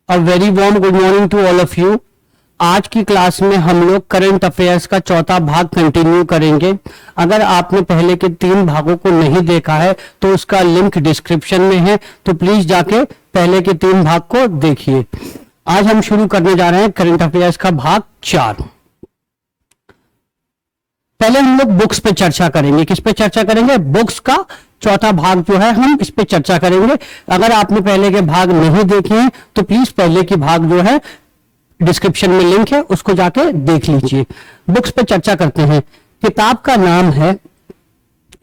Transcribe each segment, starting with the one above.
A very warm good morning to all of you. आज की class में हम लोग करंट अफेयर्स का चौथा भाग कंटिन्यू करेंगे। अगर आपने पहले के 3 भागों को नहीं देखा है तो उसका लिंक डिस्क्रिप्शन में है, तो प्लीज जाके पहले के 3 भाग को देखिए। आज हम शुरू करने जा रहे हैं करंट अफेयर्स का भाग 4। पहले हम लोग बुक्स पे चर्चा करेंगे। किस पे चर्चा करेंगे? बुक्स का चौथा भाग जो है हम इस पे चर्चा करेंगे। अगर आपने पहले के भाग नहीं देखे हैं तो प्लीज पहले की भाग जो है डिस्क्रिप्शन में लिंक है, उसको जाके देख लीजिए। बुक्स पे चर्चा करते हैं। किताब का नाम है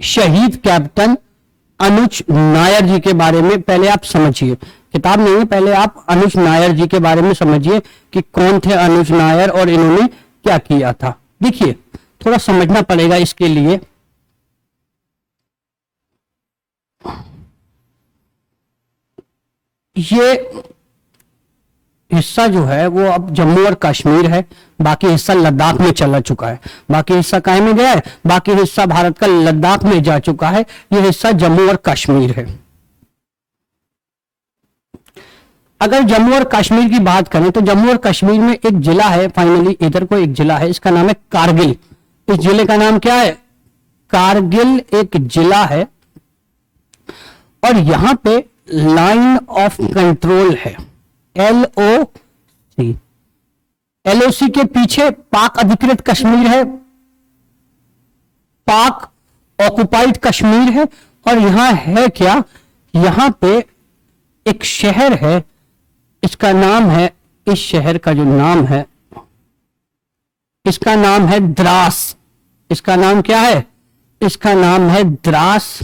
शहीद कैप्टन अनुज नायर जी के बारे में। पहले आप समझिए, किताब नहीं है, पहले आप अनुज नायर जी के बारे में समझिए कि कौन थे अनुज नायर और इन्होंने क्या किया था। देखिए, थोड़ा समझना पड़ेगा इसके लिए। ये हिस्सा जो है वो अब जम्मू और कश्मीर है, बाकी हिस्सा लद्दाख में चला चुका है। बाकी हिस्सा कहाँ में गया है? बाकी हिस्सा भारत का लद्दाख में जा चुका है। ये हिस्सा जम्मू और कश्मीर है। अगर जम्मू और कश्मीर की बात करें तो जम्मू और कश्मीर में एक जिला है, फाइनली इधर को एक जिला है, इसका नाम है कारगिल। इस जिले का नाम क्या है? कारगिल एक जिला है। और यहां पे लाइन ऑफ कंट्रोल है, LOC। LOC के पीछे पाक अधिकृत कश्मीर है, पाक ऑक्युपाइड कश्मीर है। और यहां है क्या? यहां पे एक शहर है, इसका नाम है, इस शहर का जो नाम है, इसका नाम है द्रास। इसका नाम क्या है? इसका नाम है द्रास।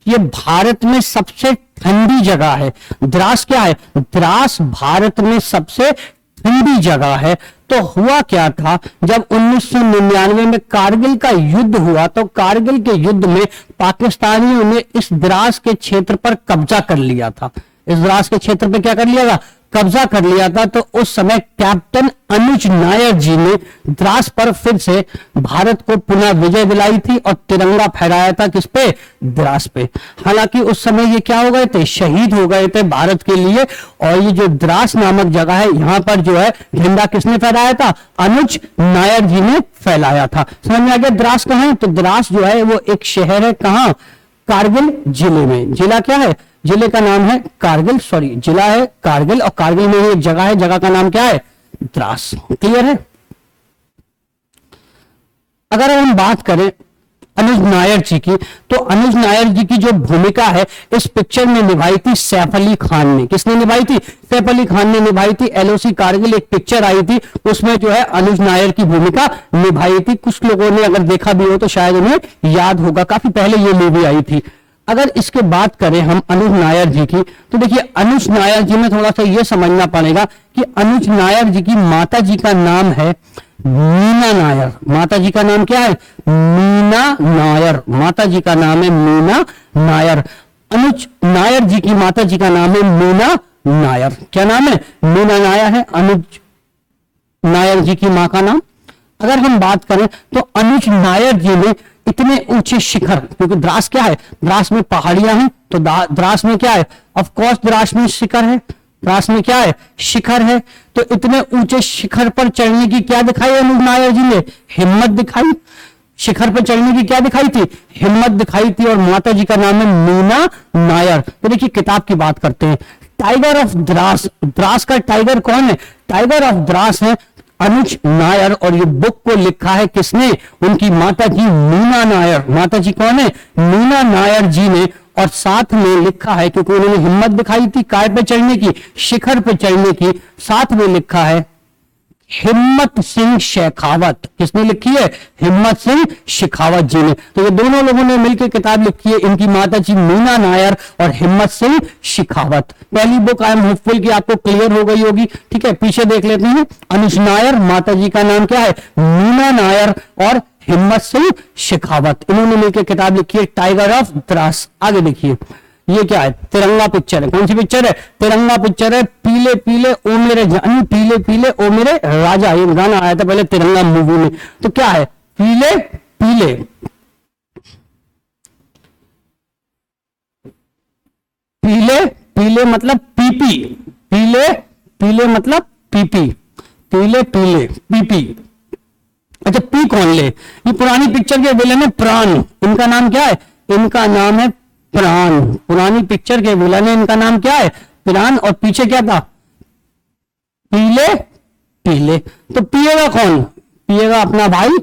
ये भारत में सबसे ठंडी जगह है। द्रास क्या है? द्रास भारत में सबसे ठंडी जगह है। तो हुआ क्या था, जब 1999 में कारगिल का युद्ध हुआ तो कारगिल के युद्ध में पाकिस्तानियों ने इस द्रास के क्षेत्र पर कब्जा कर लिया था। इस द्रास के क्षेत्र पे क्या कर लिया था? कब्जा कर लिया था। तो उस समय कैप्टन अनुज नायर जी ने द्रास पर फिर से भारत को पुनः विजय दिलाई थी और तिरंगा फहराया था। किस पे? द्रास पे। हालांकि उस समय ये क्या हो गए थे? शहीद हो गए थे भारत के लिए। और ये जो द्रास नामक जगह है, यहां पर जो है झंडा किसने फहराया था? अनुज नायर जी ने फैलाया था। समझ में आ गया द्रास कहां है? तो द्रास जो है वो एक शहर है। कहां? कारगिल जिले में। जिला क्या है? जिले का नाम है कारगिल, सॉरी जिला है कारगिल। और कारगिल में ही एक जगह है, जगह का नाम क्या है? द्रास। क्लियर है? अगर हम बात करें अनुज नायर जी की, तो अनुज नायर जी की जो भूमिका है इस पिक्चर में निभाई थी सैफ अली खान ने। किसने निभाई थी? सैफ अली खान ने निभाई थी। LOC कारगिल एक पिक्चर आई थी, उसमें जो है अनुज नायर की भूमिका निभाई थी। कुछ लोगों ने अगर देखा भी हो तो शायद उन्हें याद होगा, काफी पहले ये मूवी आई थी। अगर इसके बात करें हम अनुज नायर जी की, तो देखिए अनुज नायर जी में थोड़ा सा ये समझना पड़ेगा कि अनुज नायर जी की माता जी का नाम है मीना नायर। माता जी का नाम क्या है? मीना नायर। माता जी का नाम है मीना नायर। अनुज नायर जी की माता जी का नाम है मीना नायर। क्या नाम है? मीना नायर है अनुज नायर जी की मां का नाम। अगर हम बात करें तो अनुज नायर जी ने इतने ऊंचे शिखर, क्योंकि द्रास क्या है? द्रास में पहाड़ियां हैं, तो द्रास में क्या है? ऑफ कोर्स द्रास में शिखर है। द्रास में क्या है? शिखर है। तो इतने ऊंचे शिखर पर चढ़ने की क्या दिखाई अनुज नायर जी ने? हिम्मत दिखाई। शिखर पर चढ़ने की क्या दिखाई थी? हिम्मत दिखाई थी। और माता जी का नाम है मीना नायर। तो देखिए किताब की बात करते हैं। टाइगर ऑफ द्रास, द्रास का टाइगर कौन है? टाइगर ऑफ द्रास है अनुज नायर। और ये बुक को लिखा है किसने? उनकी माता जी मीना नायर। माता जी कौन है? मीना नायर जी ने। और साथ में लिखा है, क्योंकि उन्होंने हिम्मत दिखाई थी काय पे चढ़ने की? शिखर पे चढ़ने की। साथ में लिखा है हिम्मत सिंह शेखावत। किसने लिखी है? हिम्मत सिंह शेखावत जी ने। तो ये दोनों लोगों ने मिलकर किताब लिखी है, इनकी माता जी मीना नायर और हिम्मत सिंह शेखावत। पहली बुक आई एम होपफुल कि आपको क्लियर हो गई होगी। ठीक है, पीछे देख लेते हैं। अनुज नायर, माता जी का नाम क्या है? मीना नायर और हिम्मत सिंह शेखावत, इन्होंने मिलकर किताब लिखी है टाइगर ऑफ द्रास। आगे देखिए, ये क्या है? तिरंगा पिक्चर है। कौन सी पिक्चर है? तिरंगा पिक्चर है। पीले पीले ओ मेरे जानी, पीले पीले ओ मेरे राजा, ये गाना आया था पहले तिरंगा मूवी में। तो क्या है? पीले पीले, पीले पीले मतलब पीपी, पीले पीले मतलब पीपी, पीले पीले पीपी। अच्छा पी कौन ले, ये पुरानी पिक्चर के विलन है प्राण, इनका नाम क्या है, इनका नाम है प्राण। पुरानी पिक्चर के विलन है, इनका नाम क्या है, प्राण। और पीछे क्या था, पीले पीले। तो पिएगा कौन, पिएगा अपना भाई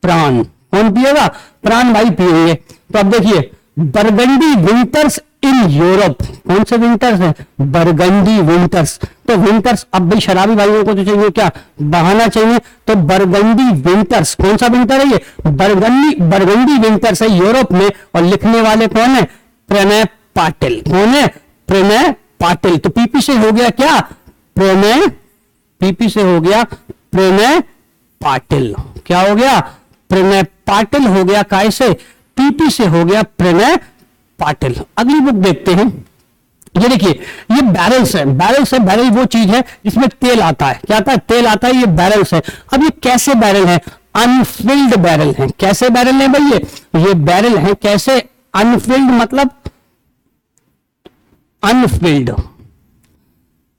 प्राण। कौन पिएगा, प्राण भाई पिएंगे। तो अब देखिए बरगंडी विंटर्स इन यूरोप, कौन से विंटर्स है, बरगंडी विंटर्स। तो विंटर्स, अब भी शराबी भाइयों को तो चाहिए क्या, बहाना चाहिए। तो बरगंडी विंटर्स, कौन सा विंटर है ये, बरगंडी, बरगंडी विंटर्स है यूरोप में। और लिखने वाले कौन है, प्रणय पाटिल। कौन है, प्रणय पाटिल। तो पीपी से हो गया क्या, प्रणय, पीपी से हो गया प्रणय पाटिल। क्या हो गया, प्रणय पाटिल हो गया। काय से, पीपी से हो गया प्रणय पाटिल। अगली बुक देखते हैं। ये देखिए ये बैरल्स है, बैरल्स है, बैरल वो चीज है जिसमें तेल आता है। क्या आता है, तेल आता है, ये बैरल्स है। अब ये कैसे बैरल है, अनफिल्ड बैरल है। कैसे बैरल है भाई, ये बैरल है कैसे, अनफिल्ड मतलब अनफिल्ड।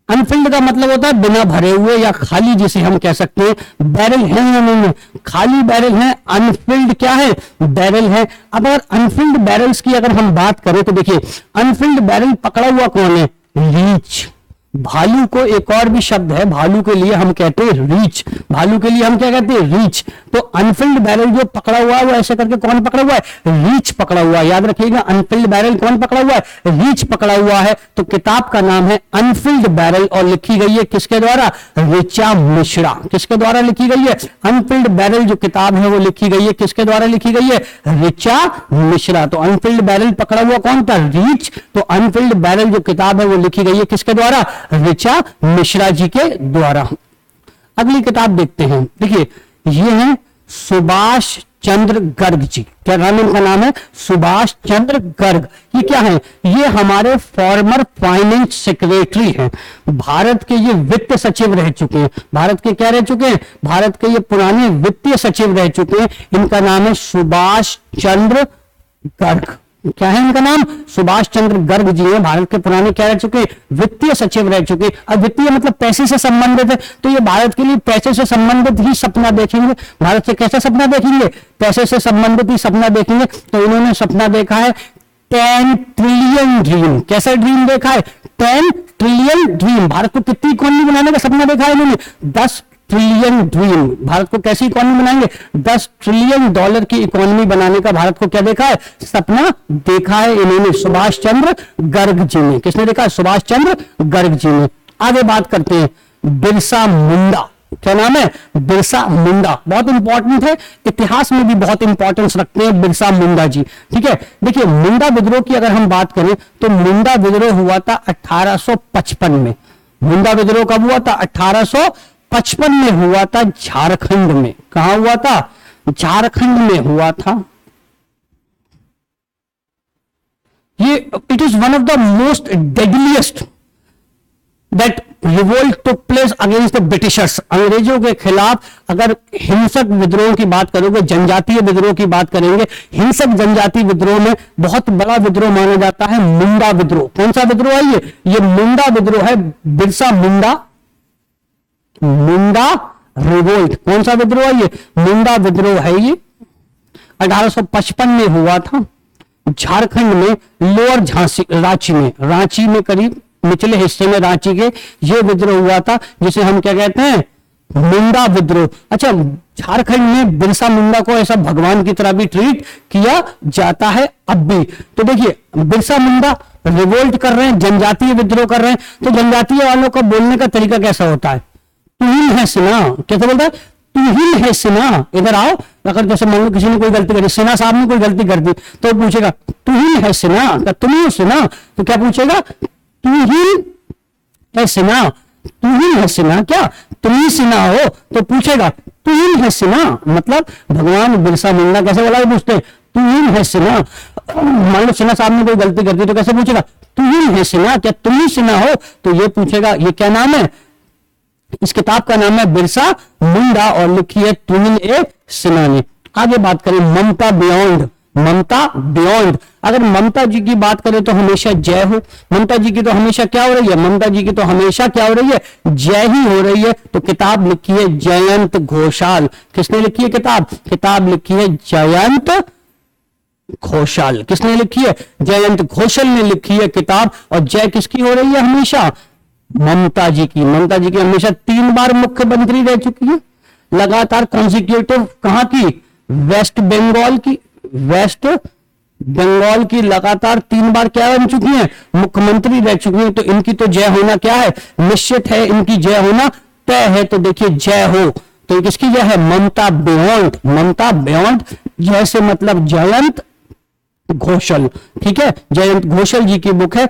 अनफिल्ड का मतलब होता है बिना भरे हुए या खाली, जिसे हम कह सकते हैं। बैरल है या नहीं है, खाली बैरल है। अनफिल्ड क्या है, बैरल है। अब अगर अनफिल्ड बैरल्स की अगर हम बात करें तो देखिए अनफिल्ड बैरल पकड़ा हुआ कौन है, रीच। भालू को एक और भी शब्द है, भालू के लिए हम कहते हैं रीच। भालू के लिए हम क्या कहते हैं, रीच। तो अनफिल्ड बैरल जो पकड़ा हुआ है वो ऐसे करके कौन पकड़ा हुआ है, रीच पकड़ा हुआ है। याद रखिएगा अनफिल्ड बैरल कौन पकड़ा हुआ है, रीच पकड़ा हुआ है। तो किताब का नाम है अनफिल्ड बैरल और लिखी गई है किसके द्वारा, ऋचा मिश्रा। किसके द्वारा लिखी गई है, अनफिल्ड बैरल जो किताब है वो लिखी गई है किसके द्वारा लिखी गई है, ऋचा मिश्रा। तो अनफिल्ड बैरल पकड़ा हुआ कौन था, रीच। तो अनफिल्ड बैरल जो किताब है वो लिखी गई है किसके द्वारा, ऋचा मिश्रा जी के द्वारा। अगली किताब देखते हैं। देखिए ये है सुभाष चंद्र गर्ग जी। क्या नाम इनका नाम है, सुभाष चंद्र गर्ग। ये क्या है, ये हमारे फॉर्मर फाइनेंस सेक्रेटरी हैं। भारत के ये वित्त सचिव रह चुके हैं। भारत के क्या रह चुके हैं, भारत के ये पुराने वित्तीय सचिव रह चुके हैं। इनका नाम है सुभाष चंद्र गर्ग। क्या है इनका नाम, सुभाष चंद्र गर्ग जी हैं। भारत के पुराने क्या रह चुके, वित्तीय सचिव रह चुके। अब वित्तीय मतलब पैसे से संबंधित है, तो ये भारत के लिए पैसे से संबंधित ही सपना देखेंगे। भारत से कैसा सपना देखेंगे, पैसे से संबंधित ही सपना देखेंगे। तो इन्होंने सपना देखा है 10 ट्रिलियन ड्रीम। कैसा ड्रीम देखा है, 10 ट्रिलियन ड्रीम। भारत को कितनी इकोनॉमी बनाने का सपना देखा है इन्होंने, 10 ट्रिलियन ड्रीम। भारत को कैसी इकोनॉमी बनाएंगे, 10 ट्रिलियन डॉलर की इकोनॉमी बनाने का भारत को क्या देखा है, सपना देखा है इन्होंने, सुभाष चंद्र गर्ग जी ने। किसने देखा है, सुभाष चंद्र गर्ग जी ने। आगे बात करते हैं बिरसा मुंडा। क्या नाम है, बिरसा मुंडा। बहुत इंपॉर्टेंट है, इतिहास में भी बहुत इंपॉर्टेंस रखते हैं बिरसा मुंडा जी। ठीक है, देखिए मुंडा विद्रोह की अगर हम बात करें तो मुंडा विद्रोह हुआ था 1855 में। मुंडा विद्रोह कब हुआ था, 1855 में हुआ था, झारखंड में। कहां हुआ था, झारखंड में हुआ था। ये it is one of the most deadliest that revolt took place against the Britishers. अंग्रेजों के खिलाफ अगर हिंसक विद्रोह की बात करोगे, जनजातीय विद्रोह की बात करेंगे, हिंसक जनजातीय विद्रोह में बहुत बड़ा विद्रोह माना जाता है मुंडा विद्रोह। कौन सा विद्रोह है ये मुंडा विद्रोह है। बिरसा मुंडा, मुंडा रिवोल्ट। कौन सा विद्रोह है ये, मुंडा विद्रोह है। ये 1855 में हुआ था झारखंड में, लोअर झांसी, रांची में करीब निचले हिस्से में रांची के ये विद्रोह हुआ था, जिसे हम क्या कहते हैं, मुंडा विद्रोह। अच्छा, झारखंड में बिरसा मुंडा को ऐसा भगवान की तरह भी ट्रीट किया जाता है अब भी। तो देखिए बिरसा मुंडा रिवोल्ट कर रहे हैं, जनजातीय विद्रोह कर रहे हैं। तो जनजातीय वालों का बोलने का तरीका कैसा होता है, तुहिन है सिन्हा। कैसे बोलता है, तुहिन है सिन्हा, इधर आओ। अगर जैसे मान लो किसी ने कोई गलती करी, सिन्हा साहब ने कोई गलती कर दी, तो पूछेगा तुहिन है सिन्हा, तुम हो सिन्हा। तो क्या पूछेगा, तुहिन है सिन्हा, तुहिन है सिन्हा, क्या तुम ही सिन्हा हो। तो पूछेगा तुहिन है सिन्हा, मतलब भगवान बिरसा मुंडा कैसे बोला, पूछते तुहिन है सिन्हा। मान लो सिन्हा साहब ने कोई गलती कर दी, तो कैसे पूछेगा, तुहिन है सिन्हा, क्या तुम ही सिन्हा हो। तो ये पूछेगा, ये क्या नाम है, इस किताब का नाम है बिरसा मुंडा और लिखी है तुहिन ए सिन्हा ने। आगे बात करें ममता बियॉन्ड। ममता बियॉन्ड, अगर ममता जी की बात करें तो हमेशा जय हो, ममता जी की तो हमेशा क्या हो रही है, ममता जी की तो हमेशा क्या हो रही है, जय ही हो रही है। तो किताब लिखी है जयंत घोषाल। किसने लिखी है किताब, किताब लिखी है जयंत घोषाल। किसने लिखी है, जयंत घोषाल ने लिखी है किताब। और जय किसकी हो रही है हमेशा, ममता जी की। ममता जी की हमेशा 3 बार मुख्यमंत्री रह चुकी है लगातार कॉन्सिक्यूटिव। कहां की, वेस्ट बंगाल की, वेस्ट बंगाल की लगातार 3 बार क्या बन चुकी हैं, मुख्यमंत्री रह चुकी हैं। तो इनकी तो जय होना क्या है, निश्चित है, इनकी जय होना तय है। तो देखिए जय हो, तो ये किसकी जय है, ममता बियॉन्ड, ममता बियॉन्ड। जय से मतलब जयंत घोषाल, ठीक है, जयंत घोषाल जी की बुक है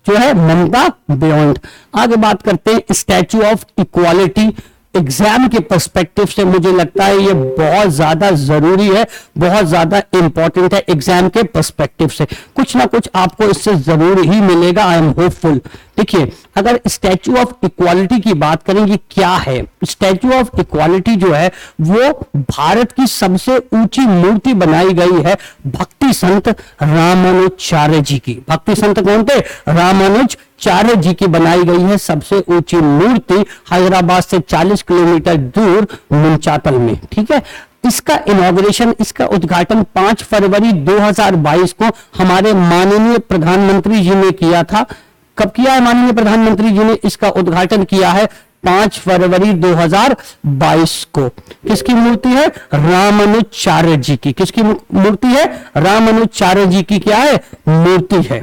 जो है ममता बियॉन्ड। आगे बात करते हैं स्टैच्यू ऑफ इक्वालिटी। एग्जाम के पर्सपेक्टिव से मुझे लगता है ये बहुत ज्यादा जरूरी है, बहुत ज्यादा इंपॉर्टेंट है एग्जाम के पर्सपेक्टिव से। कुछ ना कुछ आपको इससे जरूर ही मिलेगा, आई एम होपफुल। देखिए अगर स्टैच्यू ऑफ इक्वालिटी की बात करें, ये क्या है, स्टैच्यू ऑफ इक्वालिटी जो है वो भारत की सबसे ऊंची मूर्ति बनाई गई है भक्ति संत रामानुजाचार्य जी की। भक्ति संत कौन थे, रामानुजाचार्य जी की बनाई गई है सबसे ऊंची मूर्ति, हैदराबाद से 40 किलोमीटर दूर मुंचातल में, ठीक है। इसका इनॉग्रेशन, इसका उद्घाटन 5 फरवरी 2022 को हमारे माननीय प्रधानमंत्री जी ने किया था। कब किया है माननीय प्रधानमंत्री जी ने इसका उद्घाटन किया है, 5 फरवरी 2022 को। किसकी मूर्ति है, रामानुजाचार्य जी की। किसकी मूर्ति है, रामानुजाचार्य जी की क्या है, मूर्ति है।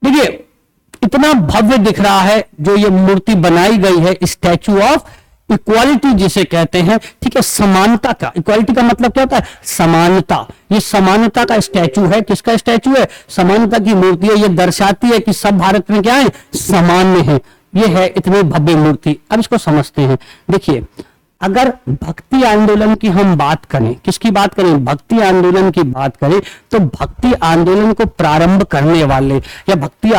देखिए इतना भव्य दिख रहा है जो ये मूर्ति बनाई गई है, स्टैच्यू ऑफ इक्वालिटी जिसे कहते हैं, ठीक है, समानता का। इक्वालिटी का मतलब क्या होता है, समानता। ये समानता का स्टैच्यू है, किसका स्टैच्यू है, समानता की मूर्ति है। ये दर्शाती है कि सब भारत में क्या है, सामान्य है। ये है इतनी भव्य मूर्ति। अब इसको समझते हैं। देखिए अगर भक्ति आंदोलन की हम बात करें, किसकी बात करें, भक्ति आंदोलन की बात करें, तो भक्ति आंदोलन को प्रारंभ करने वाले या भक्ति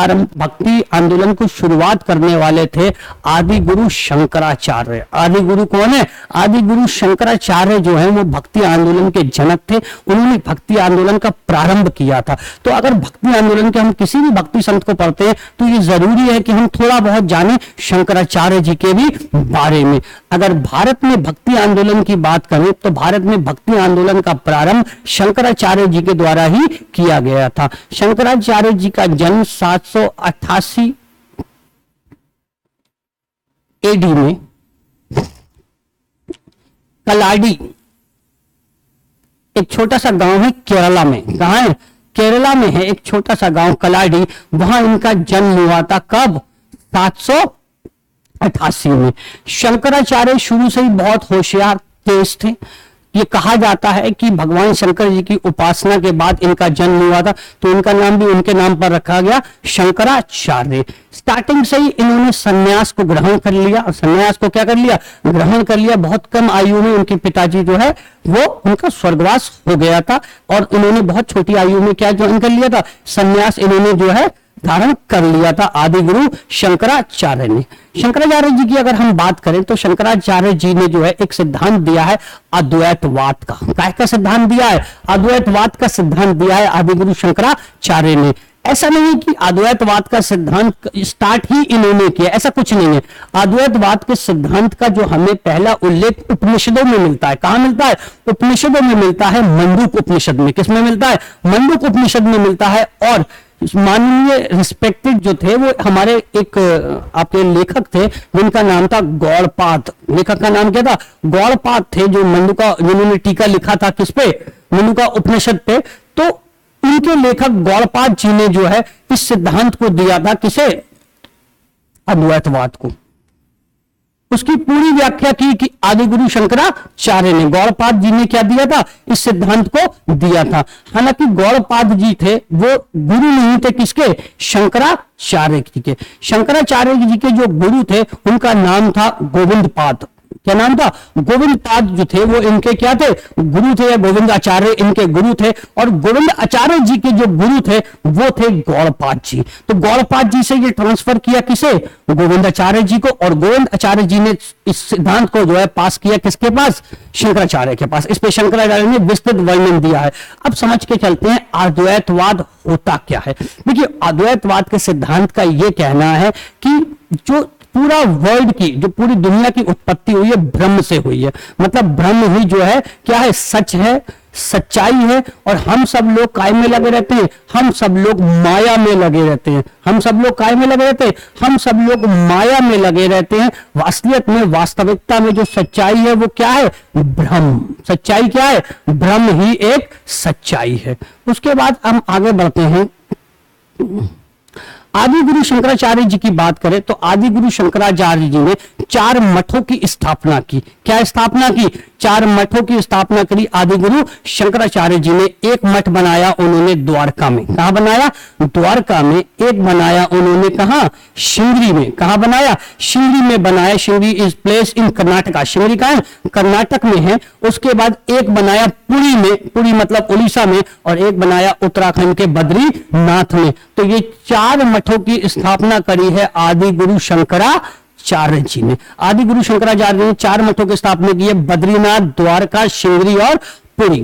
आंदोलन को शुरुआत करने वाले थे आदि गुरु शंकराचार्य। आदि गुरु कौन है, आदि गुरु शंकराचार्य जो है वो भक्ति आंदोलन के जनक थे। उन्होंने भक्ति आंदोलन का प्रारंभ किया था। तो अगर भक्ति आंदोलन के हम किसी भी भक्ति संत को पढ़ते हैं तो ये जरूरी है कि हम थोड़ा बहुत जाने शंकराचार्य जी के भी बारे में। अगर भारत में भक्ति आंदोलन की बात करें तो भारत में भक्ति आंदोलन का प्रारंभ शंकराचार्य जी के द्वारा ही किया गया था। शंकराचार्य जी का जन्म 788 एडी में कलाडी, एक छोटा सा गांव है केरला में। कहां है, केरला में है एक छोटा सा गांव कलाडी, वहां इनका जन्म हुआ था। कब, 788 में। शंकराचार्य शुरू से ही बहुत होशियार तेज थे। ये कहा जाता है कि भगवान शंकर जी की उपासना के बाद इनका जन्म हुआ था, तो इनका नाम भी उनके नाम पर रखा गया, शंकराचार्य। स्टार्टिंग से ही इन्होंने सन्यास को ग्रहण कर लिया। और सन्यास को क्या कर लिया, ग्रहण कर लिया। बहुत कम आयु में उनके पिताजी जो है वो उनका स्वर्गवास हो गया था और इन्होंने बहुत छोटी आयु में क्या ज्वाइन कर लिया था, सन्यास इन्होंने जो है धारण कर लिया था आदि गुरु शंकराचार्य ने। शंकराचार्य जी की अगर हम बात करें तो शंकराचार्य जी ने जो है एक सिद्धांत दिया है अद्वैतवाद का। काय का सिद्धांत दिया है, अद्वैतवाद का सिद्धांत दिया है आदि गुरु शंकराचार्य ने। ऐसा नहीं है कि अद्वैतवाद का सिद्धांत स्टार्ट ही इन्होंने किया, ऐसा कुछ नहीं है। अद्वैतवाद के सिद्धांत का जो हमें पहला उल्लेख उपनिषदों में मिलता है। कहां मिलता है, उपनिषदों में मिलता है, मंडूक उपनिषद में। किसमें मिलता है, मंडूक उपनिषद में मिलता है। और माननीय रिस्पेक्टेड जो थे वो हमारे एक आपके लेखक थे जिनका नाम था गौड़पाद। लेखक का नाम क्या था, गौड़पाद थे, जो मंडूका, जिन्होंने टीका लिखा था किस पे, मंडूका उपनिषद पे। तो उनके लेखक गौड़पाद जी ने जो है इस सिद्धांत को दिया था, किसे, अद्वैतवाद को। उसकी पूरी व्याख्या की कि आदिगुरु शंकराचार्य ने, गौड़पाद जी ने क्या दिया था, इस सिद्धांत को दिया था। हालांकि गौड़पाद जी थे वो गुरु नहीं थे, किसके, शंकराचार्य जी के। शंकराचार्य जी के जो गुरु थे उनका नाम था गोविंद पाद। क्या नाम था? गोविंद पाद जो थे वो इनके क्या थे? गुरु थे, या गोविंद आचार्य इनके गुरु थे। और गोविंद आचार्य जी के जो गुरु थे वो थे गौड़पाद जी। तो गौड़पाद जी से ये ट्रांसफर किया किसे? गोविंद आचार्य जी को। और गोविंद आचार्य जी ने इस सिद्धांत को जो है पास किया किसके पास? शंकराचार्य के पास। इस पे शंकराचार्य ने विस्तृत वर्णन दिया है। अब समझ के चलते हैं अद्वैतवाद होता क्या है। देखिए, अद्वैतवाद के सिद्धांत का यह कहना है कि जो पूरा वर्ल्ड की, जो पूरी दुनिया की उत्पत्ति हुई है ब्रह्म से हुई है। मतलब ब्रह्म ही जो है क्या है? सच है, सच्चाई है। और हम सब लोग काय में लगे रहते हैं? हम सब लोग माया में लगे रहते हैं। हम सब लोग काय में लगे रहते हैं? हम सब लोग माया में लगे रहते हैं। वास्तविकता में, वास्तविकता में जो सच्चाई है वो क्या है? ब्रह्म। सच्चाई क्या है? ब्रह्म ही एक सच्चाई है। उसके बाद हम आगे बढ़ते हैं। आदि गुरु शंकराचार्य जी की बात करें तो आदि गुरु शंकराचार्य जी ने 4 मठों की स्थापना की। क्या स्थापना की? 4 मठों की स्थापना करी आदि गुरु शंकराचार्य जी ने। एक मठ बनाया उन्होंने द्वारका में। कहां बनाया? द्वारका में। एक बनाया उन्होंने कहां? शिंगरी में। कहां बनाया? शिंगरी में बनाया। Shingri is place in Karnataka. Shingri कहां है? कर्नाटक में है। उसके बाद एक बनाया पुरी में, पुरी मतलब उड़ीसा में। और एक बनाया उत्तराखंड के बद्रीनाथ में। तो ये 4 मठों की स्थापना करी है आदि गुरु शंकराचार्य जी ने। आदि गुरु शंकराचार्य ने 4 मठों की स्थापना की है, बद्रीनाथ, द्वारका, शिंगरी और पुरी।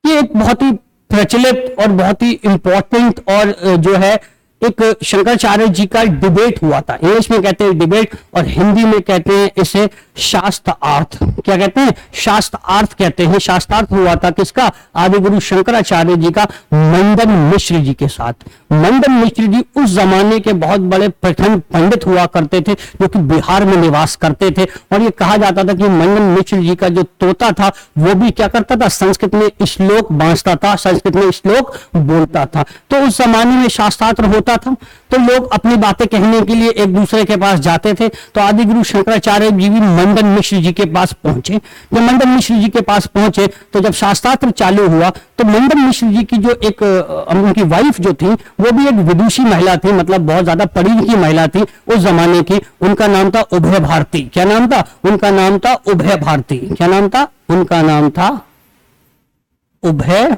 ये एक बहुत ही प्रचलित और बहुत ही इंपॉर्टेंट और जो है एक शंकराचार्य जी का डिबेट हुआ था। इंग्लिश में कहते हैं डिबेट और हिंदी में कहते हैं इसे शास्त्रार्थ। क्या कहते हैं? शास्त्रार्थ कहते हैं। शास्त्रार्थ हुआ था किसका? आदि गुरु शंकराचार्य जी का मंदन मिश्र जी के साथ। मंदन मिश्र जी उस जमाने के बहुत बड़े प्रखंड पंडित हुआ करते थे जो कि बिहार में निवास करते थे। और ये कहा जाता था कि मंदन मिश्र जी का जो तोता था वो भी क्या करता था? संस्कृत में श्लोक बांचता था, संस्कृत में श्लोक बोलता था। तो उस जमाने में शास्त्रार्थ होता था तो लोग अपनी बातें कहने के लिए एक दूसरे के पास जाते थे। तो आदि गुरु शंकराचार्य जी भी मंदन मिश्र जी के पास पहुंचे। जब मंदन मिश्र जी के पास पहुंचे तो जब शास्त्रार्थ चालू हुआ तो मंदन मिश्र जी की जो एक उनकी वाइफ जो थी वो भी एक विदुषी महिला थी, मतलब बहुत ज्यादा पढ़ी लिखी महिला थी उस जमाने की। उनका नाम था उभय भारती। क्या नाम था? उनका नाम था उभय भारती। क्या नाम था? उनका नाम था उभय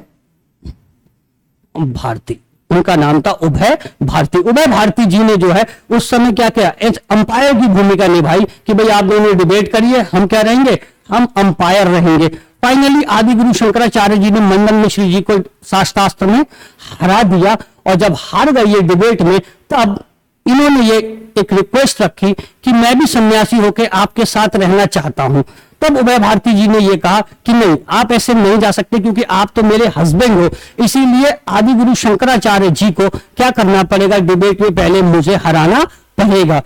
भारती। उनका नाम था उभय भारती। उभय भारती जी ने जो है उस समय क्या किया? एक अंपायर की भूमिका निभाई कि भाई आप दोनों डिबेट करिए, हम क्या रहेंगे? हम अंपायर रहेंगे। फाइनली आदि गुरु शंकराचार्य जी ने मंदन मिश्र जी को शास्त्रार्थ में हरा दिया। और जब हार गए ये डिबेट में तब इन्होंने ये एक रिक्वेस्ट रखी कि मैं भी सन्यासी होकर आपके साथ रहना चाहता हूं। तब उभय भारती जी ने यह कहा कि नहीं, आप ऐसे नहीं जा सकते क्योंकि आप तो मेरे हस्बैंड हो। इसीलिए आदि गुरु शंकराचार्य जी को क्या करना पड़ेगा? डिबेट में पहले मुझे हराना पड़ेगा।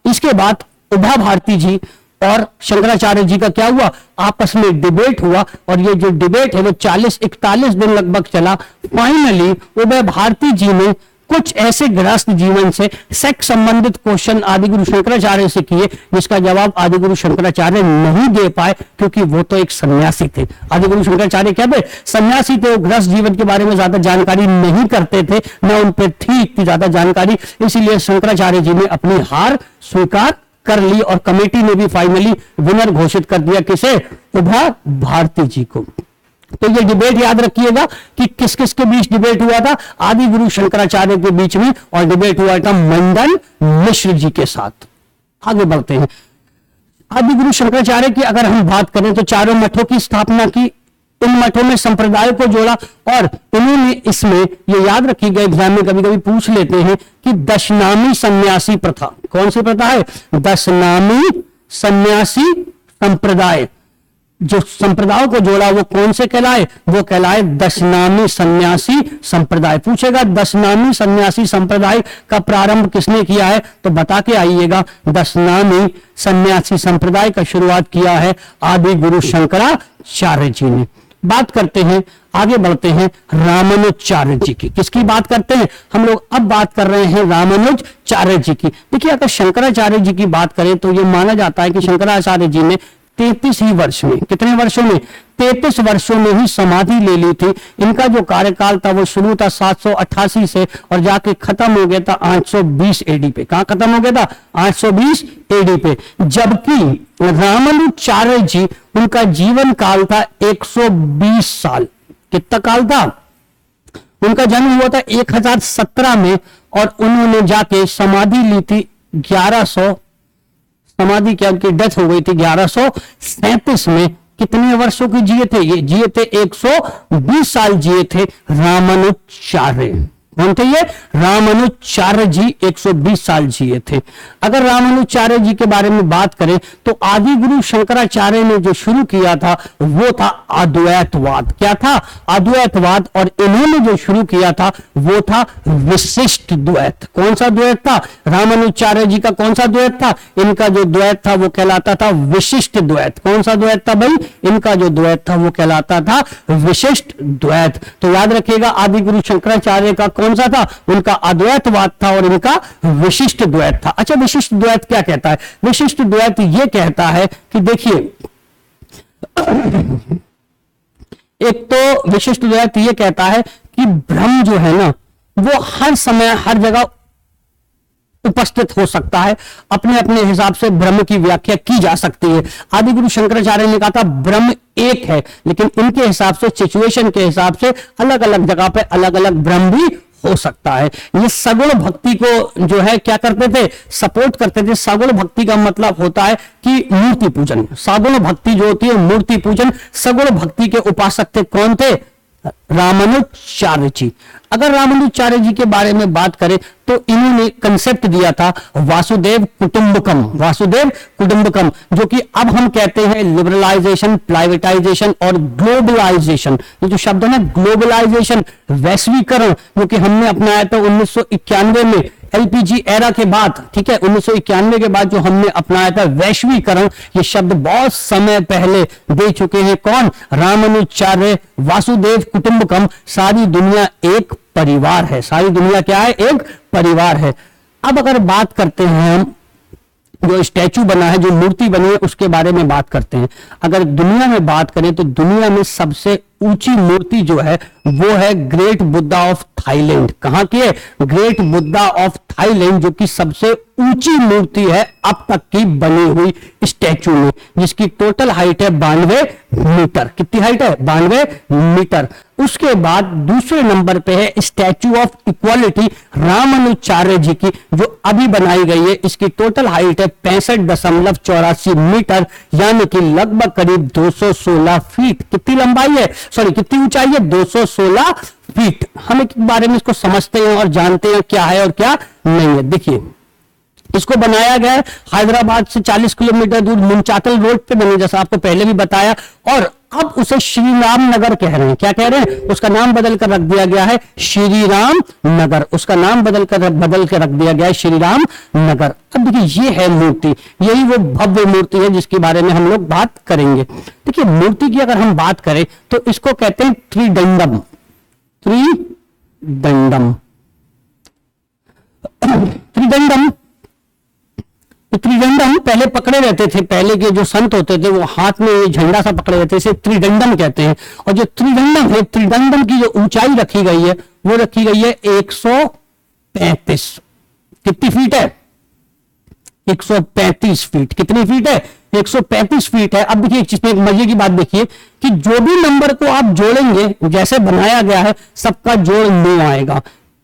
इसके बाद उभय भारती जी और शंकराचार्य जी का क्या हुआ? आपस में डिबेट हुआ। और ये जो डिबेट है वो 40-41 दिन लगभग चला। फाइनली उभय भारती जी ने कुछ ऐसे गृहस्थ जीवन से सेक्स संबंधित क्वेश्चन आदि गुरु शंकराचार्य से किए जिसका जवाब आदि गुरु शंकराचार्य नहीं दे पाए क्योंकि वो तो एक सन्यासी थे। आदि गुरु शंकराचार्य क्या थे? सन्यासी थे। वो गृहस्थ जीवन के बारे में ज्यादा जानकारी नहीं करते थे, न उन पर थी इतनी ज्यादा जानकारी। इसीलिए शंकराचार्य जी ने अपनी हार स्वीकार कर ली और कमेटी ने भी फाइनली विनर घोषित कर दिया किसे? उभय भारती जी को। तो ये डिबेट याद रखिएगा कि किस किस के बीच डिबेट हुआ था? आदि गुरु शंकराचार्य के बीच में। और डिबेट हुआ था मंदन मिश्र जी के साथ। आगे बढ़ते हैं। आदि गुरु शंकराचार्य की अगर हम बात करें तो 4 मठों की स्थापना की। इन मठों में संप्रदाय को जोड़ा और इन्होंने इसमें ये याद रखिएगा, एग्जाम में कभी कभी पूछ लेते हैं कि दशनामी सन्यासी प्रथा। कौन सी प्रथा है? दशनामी सन्यासी संप्रदाय। जो संप्रदायों को जोड़ा वो कौन से कहलाए? वो कहलाए दशनामी सन्यासी संप्रदाय। पूछेगा दशनामी सन्यासी संप्रदाय का प्रारंभ किसने किया है तो बता के आइएगा। दशनामी सन्यासी संप्रदाय का शुरुआत किया है आदि गुरु शंकराचार्य जी ने। बात करते हैं, आगे बढ़ते हैं रामानुजाचार्य जी की। किसकी बात करते हैं हम लोग? अब बात कर रहे हैं रामानुजाचार्य जी की। देखिए, अगर शंकराचार्य जी की बात करें तो यह माना जाता है कि शंकराचार्य जी ने 33 ही वर्ष में, कितने वर्षों में, 33 वर्षों में ही समाधि ले ली थी। इनका जो कार्यकाल था वो शुरू था 788 से और जाके खत्म हो गया था 820 एडी पे। कहां खत्म हो गया था, 820 एडी पे। जबकि रामानुजाचार्य जी, उनका जीवन काल था 120 साल। कितना काल था, उनका जन्म हुआ था 1017 में और उन्होंने जाके समाधि ली थी 1100, समाधि क्या, उनकी डेथ हो गई थी 1137 में। कितने वर्षों की जिए थे, ये जिए थे 120 साल जिए थे रामानुजाचार्य। कौन थे ये, रामानुजाचार्य जी 120 साल जिए थे। अगर रामानुजाचार्य जी के बारे में बात करें तो आदि गुरु शंकराचार्य ने जो शुरू किया था वो था अद्वैतवाद। क्या था, अद्वैतवाद। और इन्होंने जो शुरू किया था वो था विशिष्ट द्वैत। कौन सा द्वैत था, रामानुजाचार्य जी का कौन सा द्वैत था, इनका जो द्वैत था वो कहलाता था विशिष्ट द्वैत। कौन सा द्वैत था भाई, इनका जो द्वैत था वो कहलाता था विशिष्ट द्वैत। तो याद रखिएगा, आदि गुरु शंकराचार्य का कौन सा था, उनका अद्वैतवाद था और इनका विशिष्ट द्वैत था। अच्छा, विशिष्ट द्वैत क्या कहता है, विशिष्ट द्वैत ये कहता है कि देखिए, एक तो विशिष्ट द्वैत ये कहता है कि ब्रह्म जो है ना वो हर समय हर जगह उपस्थित हो सकता है, अपने अपने हिसाब से ब्रह्म की व्याख्या की जा सकती है। आदि गुरु शंकराचार्य ने कहा था ब्रह्म एक है, लेकिन इनके हिसाब से, सिचुएशन के हिसाब से अलग अलग जगह पे अलग अलग ब्रह्म भी हो सकता है। ये सगुण भक्ति को जो है क्या करते थे, सपोर्ट करते थे। सगुण भक्ति का मतलब होता है कि मूर्ति पूजन। सगुण भक्ति जो होती है मूर्ति पूजन। सगुण भक्ति के उपासक थे, कौन थे, रामानुजाचार्य जी। अगर रामानुजाचार्य जी के बारे में बात करें तो इन्होंने कंसेप्ट दिया था वासुदेव कुटुंबकम, वासुदेव कुटुंबकम, जो कि अब हम कहते हैं लिबरलाइजेशन, प्राइवेटाइजेशन और ग्लोबलाइजेशन। ये जो शब्द है ना, ग्लोबलाइजेशन, वैश्वीकरण, जो कि हमने अपनाया था 1991 में एलपीजी एरा के बाद, ठीक है, 1991 के बाद जो हमने अपनाया था वैश्वीकरण। ये शब्द बहुत समय पहले दे चुके हैं कौन, रामानुजाचार्य। वासुदेव कुटुंबकम, सारी दुनिया एक परिवार है। सारी दुनिया क्या है, एक परिवार है। अब अगर बात करते हैं हम जो स्टैचू बना है, जो मूर्ति बनी है, उसके बारे में बात करते हैं। अगर दुनिया में बात करें तो दुनिया में सबसे ऊंची मूर्ति जो है वो है ग्रेट बुद्धा ऑफ थाईलैंड। कहां की है, ग्रेट बुद्धा ऑफ थाईलैंड, जो कि सबसे ऊंची मूर्ति है अब तक की बनी हुई स्टैचू में, जिसकी टोटल हाइट है 92 मीटर। कितनी हाइट है, 92 मीटर। उसके बाद दूसरे नंबर पे है statue of equality Ramanujacharya ji की, जो अभी बनाई गई है। इसकी टोटल हाइट है 65.84 मीटर, यानी कि लगभग करीब 216 फीट। कितनी लंबाई है, सॉरी कितनी ऊंचाई है, 216 फीट। हम एक बारे में इसको समझते हैं और जानते हैं क्या है और क्या नहीं है। देखिए, इसको बनाया गया है हैदराबाद से 40 किलोमीटर दूर मुंचातल रोड पे बने, जैसा आपको पहले भी बताया, और अब उसे श्री राम नगर कह रहे हैं। क्या कह रहे हैं, उसका नाम बदल कर रख दिया गया है श्री राम नगर। उसका नाम बदल के रख दिया गया है श्री राम नगर। अब देखिए, ये है मूर्ति, यही वो भव्य मूर्ति है जिसके बारे में हम लोग बात करेंगे। देखिए, मूर्ति की अगर हम बात करें तो इसको कहते हैं त्रिदंडम। त्रिदंडम, त्रिदंडम, त्रिदंडम पहले पकड़े रहते थे, पहले के जो संत होते थे वो हाथ में झंडा सा पकड़े रहते, इसे त्रिदंडम कहते हैं। और जो त्रिदंडम है, त्रिदंडम की जो ऊंचाई रखी गई है वो रखी गई है 135। कितनी फीट है, 135 फीट। कितनी फीट है, 135 फीट है। अब देखिए एक चीज में मजे की बात देखिए कि जो भी नंबर को आप जोड़ेंगे, जैसे बनाया गया है, सबका जोड़ 9 आएगा।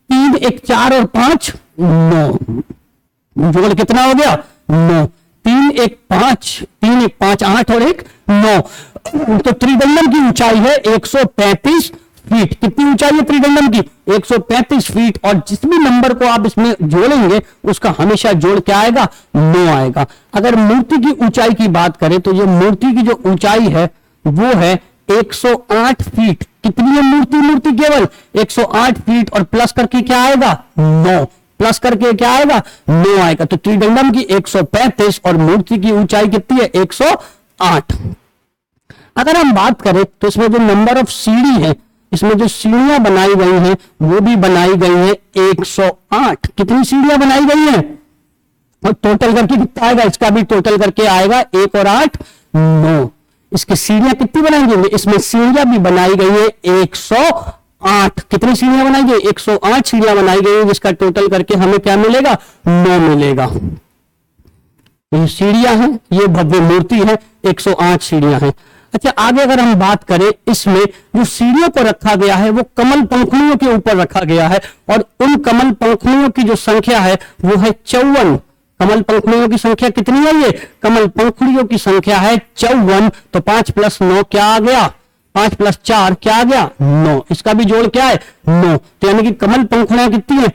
3 1 4 और 5 9, जोड़ कितना हो गया, 9। 3 1 5, 3 1 5 8 और 1 9। तो त्रिदंडम की ऊंचाई है 135 फीट। कितनी ऊंचाई है त्रिदंडम की, 135 फीट। और जिस भी नंबर को आप इसमें जोड़ेंगे उसका हमेशा जोड़ क्या आएगा, 9 आएगा। अगर मूर्ति की ऊंचाई की बात करें तो ये मूर्ति की जो ऊंचाई है वो है 108 फीट। कितनी है मूर्ति केवल 108 फीट, और प्लस करके क्या आएगा, 9। प्लस करके क्या आएगा, 9 आएगा। तो त्रिदंडम की 135 और मूर्ति की ऊंचाई कितनी है, 108। अगर हम बात करें तो इसमें जो नंबर ऑफ सीढ़ी है, इसमें जो सीढ़ियां बनाई गई हैं वो भी बनाई गई है 108। कितनी सीढ़ियां बनाई गई हैं, और टोटल करके कितना आएगा, इसका भी टोटल करके आएगा 1 और 8 9। इसकी सीढ़ियां कितनी बनाई गई? इसमें सीढ़ियां भी बनाई गई है 108। कितनी सीढ़ियां बनाई गई? 108 सीढ़ियां बनाई गई है, जिसका टोटल करके हमें क्या मिलेगा? 9 मिलेगा। ये सीढ़ियां हैं, ये भव्य मूर्ति है, 108 सीढ़ियां हैं। अच्छा, आगे अगर हम बात करें, इसमें जो सीढ़ियों को रखा गया है वो कमल पंखुड़ियों के ऊपर रखा गया है, और उन कमल पंखुड़ियों की जो संख्या है वो है 54। कमल पंखुड़ियों की संख्या कितनी है? ये कमल पंखुड़ियों की संख्या है 54। तो 5 + 9 क्या आ गया? 5 + 4 क्या आ गया? 9। इसका भी जोड़ क्या है? 9। तो यानी कि कमल पंखुड़ियां कितनी है?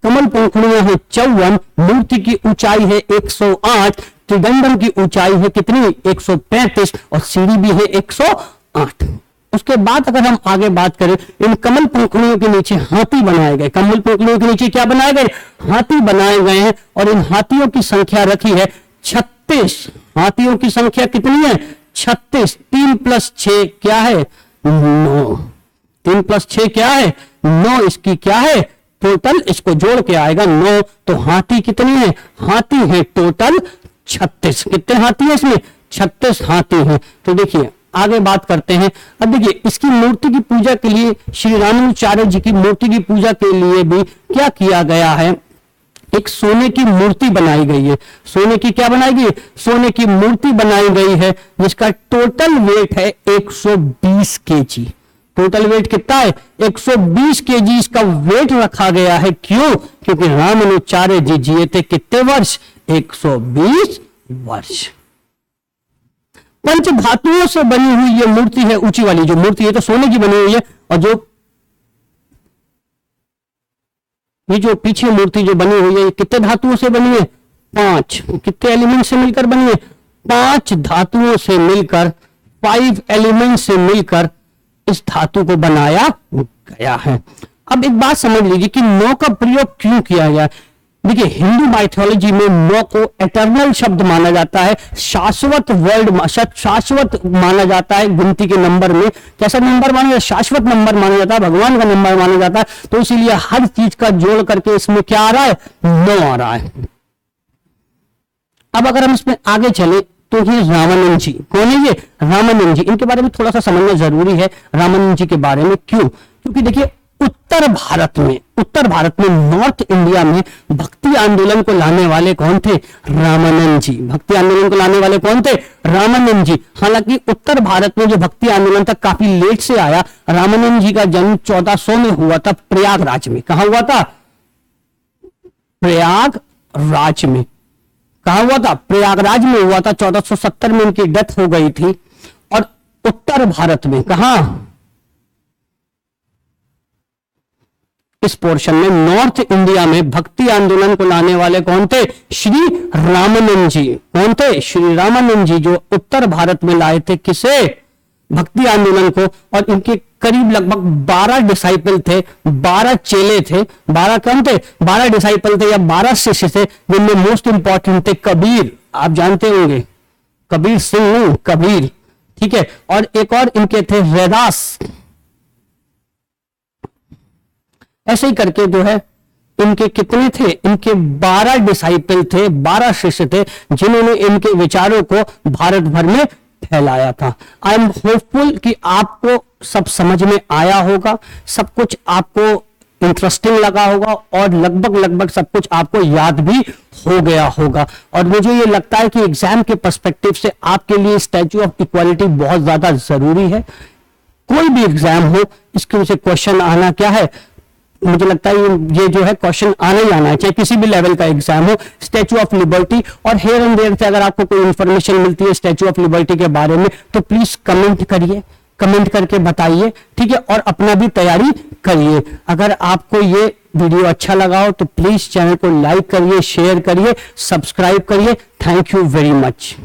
कमल पंखुड़ियां है 54। मूर्ति की ऊंचाई है 108। त्रिदंडम की ऊंचाई है कितनी? 135। और सीढ़ी भी है 108। उसके बाद अगर हम आगे बात करें, इन कमल पंखुड़ियों के नीचे हाथी बनाए गए। कमल पंखुड़ियों के नीचे क्या बनाए गए? हाथी बनाए गए हैं, और इन हाथियों की संख्या रखी है 36। हाथियों की संख्या कितनी है? 36। 3 + 6 क्या है? 9। 3 + 6 क्या है? 9। इसकी क्या है? टोटल, इसको जोड़ के आएगा 9। तो हाथी कितनी है? हाथी है टोटल 36। कितने हाथी है इसमें? 36 हाथी हैं। तो देखिए आगे बात करते हैं। अब देखिए, इसकी मूर्ति की पूजा के लिए, श्री रामानुजाचार्य जी की मूर्ति की पूजा के लिए भी क्या किया गया है? एक सोने की मूर्ति बनाई गई है। सोने की क्या बनाई गई? सोने की मूर्ति बनाई गई है, जिसका टोटल वेट है 120 kg। टोटल वेट कितना है? 120 kg इसका वेट रखा गया है। क्यों? क्योंकि रामानुजाचार्य जी जिए थे कितने वर्ष? 120 वर्ष। पंच धातुओं से बनी हुई ये मूर्ति है, ऊंची वाली जो मूर्ति है तो सोने की बनी हुई है, और जो ये जो पीछे मूर्ति जो बनी हुई है, ये कितने धातुओं से बनी है? 5। कितने एलिमेंट से मिलकर बनी है? 5 धातुओं से मिलकर, 5 एलिमेंट से मिलकर इस धातु को बनाया गया है। अब एक बात समझ लीजिए कि 9 का प्रयोग क्यों किया गया। देखिए, हिंदू माइथोलॉजी में 9 को एटर्नल शब्द माना जाता है, शाश्वत वर्ड, शाश्वत माना जाता है। गिनती के नंबर में कैसा नंबर माना जाता है? शाश्वत नंबर माना जाता है, भगवान का नंबर माना जाता है। तो इसीलिए हर चीज का जोड़ करके इसमें क्या आ रहा है? 9 आ रहा है। अब अगर हम इसमें आगे चले तो ये रामानंद जी कौन है? ये रामानंद जी, इनके बारे में थोड़ा सा समझना जरूरी है। रामानंद जी के बारे में क्यों? क्योंकि देखिए, उत्तर भारत में नॉर्थ इंडिया में भक्ति आंदोलन को लाने वाले कौन थे? रामानंद जी। भक्ति आंदोलन को लाने वाले कौन थे? रामानंद जी। हालांकि उत्तर भारत में जो भक्ति आंदोलन था काफी लेट से आया। रामानंद जी का जन्म 1400 में हुआ था, प्रयागराज में। कहां हुआ था? प्रयागराज में। कहां हुआ था? प्रयागराज में हुआ था। 1470 में इनकी डेथ हो गई थी। और उत्तर भारत में कहां? इस पोर्शन में नॉर्थ इंडिया में भक्ति आंदोलन को लाने वाले कौन थे? श्री रामानंद जी। कौन थे? श्री रामानंद जी, जो उत्तर भारत में लाए थे किसे? भक्ति आंदोलन को। और इनके करीब लगभग 12 डिसाइपल थे, 12 चेले थे। 12 कौन थे? 12 डिसाइपल थे या 12 शिष्य थे, जिनमें मोस्ट इंपॉर्टेंट थे कबीर। आप जानते होंगे कबीर सिंह, कबीर, ठीक है। और एक और इनके थे रैदास। ऐसे ही करके जो है इनके कितने थे? इनके 12 डिसाइपल थे, 12 शिष्य थे, जिन्होंने इनके विचारों को भारत भर में फैलाया था। आई एम होपफुल कि आपको सब समझ में आया होगा, सब कुछ आपको इंटरेस्टिंग लगा होगा, और लगभग सब कुछ आपको याद भी हो गया होगा। और मुझे ये लगता है कि एग्जाम के पर्सपेक्टिव से आपके लिए स्टैच्यू ऑफ इक्वालिटी बहुत ज्यादा जरूरी है। कोई भी एग्जाम हो, इसके उसे क्वेश्चन आना क्या है, मुझे लगता है ये जो है क्वेश्चन आना ही आना है, चाहे किसी भी लेवल का एग्जाम हो। स्टैच्यू ऑफ लिबर्टी और हेयर एंड देयर से अगर आपको कोई इंफॉर्मेशन मिलती है स्टैच्यू ऑफ लिबर्टी के बारे में, तो प्लीज कमेंट करिए, कमेंट करके बताइए, ठीक है। और अपना भी तैयारी करिए। अगर आपको ये वीडियो अच्छा लगा हो तो प्लीज चैनल को लाइक करिए, शेयर करिए, सब्सक्राइब करिए। Thank you very much.